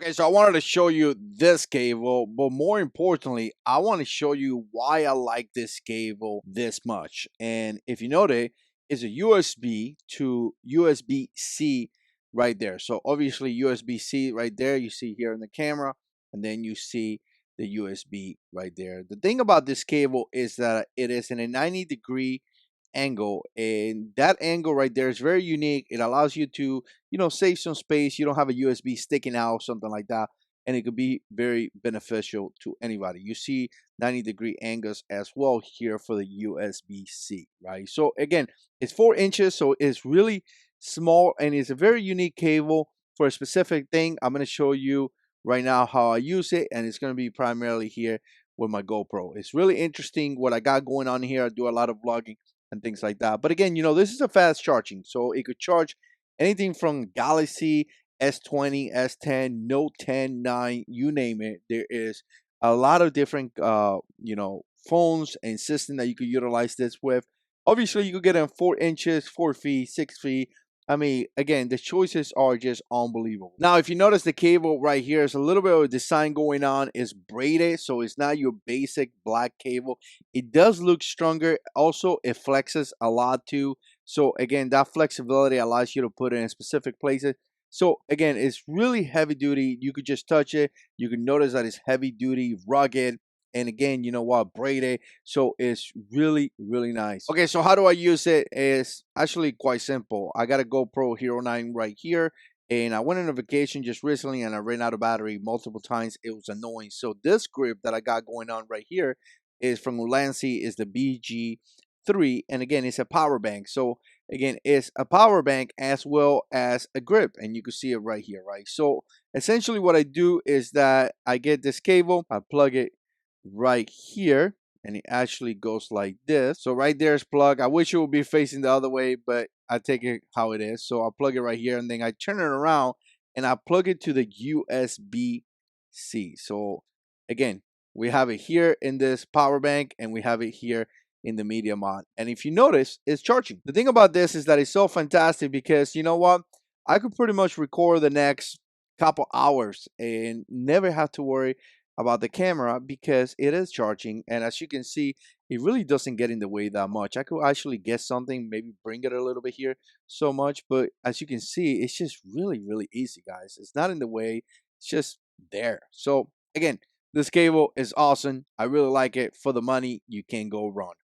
Okay, so I wanted to show you this cable, but more importantly, I want to show you why I like this cable this much. And if you notice, it's a USB to USB-C right there. So obviously USB-C right there, you see here in the camera, and then you see the USB right there. The thing about this cable is that it is in a 90-degree angle, and that angle right there is very unique. It allows you to save some space. You don't have a USB sticking out, something like that, and it could be very beneficial to anybody. You see 90-degree angles as well here for the USB-C, right? So again, it's 4 inches, so it's really small, and it's a very unique cable for a specific thing. I'm going to show you right now how I use it, and it's going to be primarily here with my GoPro. It's really interesting what I got going on here. I do a lot of vlogging and things like that. But again, this is a fast charging, so it could charge anything from Galaxy S20, S10, Note 10, 9, you name it. There is a lot of different phones and system that you could utilize this with. Obviously, you could get in 4 inches, 4 feet, 6 feet. I mean, again, the choices are just unbelievable. Now, if you notice the cable right here, is a little bit of a design going on. It's braided, so it's not your basic black cable. It does look stronger. Also, it flexes a lot too. So again, that flexibility allows you to put it in specific places. So again, it's really heavy duty. You could just touch it. You can notice that it's heavy duty, rugged. And again, you know what, braided. So it's really, really nice. Okay, so how do I use it? It's actually quite simple. I got a GoPro Hero 9 right here. And I went on a vacation just recently and I ran out of battery multiple times. It was annoying. So this grip that I got going on right here is from Ulanzi, is the BG3. And again, it's a power bank. So again, it's a power bank as well as a grip. And you can see it right here, right? So essentially what I do is that I get this cable, I plug it right here, and it actually goes like this. So right there is plug. I wish it would be facing the other way, but I take it how it is. So I'll plug it right here, and then I turn it around and I plug it to the USB-C. So again, we have it here in this power bank, and we have it here in the media mod. And if you notice, it's charging. The thing about this is that it's so fantastic because you know what? I could pretty much record the next couple hours and never have to worry about the camera because it is charging, and as you can see, it really doesn't get in the way that much. I could actually get something, maybe bring it a little bit here so much, but as you can see, it's just really, really easy, guys. It's not in the way, it's just there. So again, this cable is awesome. I really like it. For the money, you can't go wrong.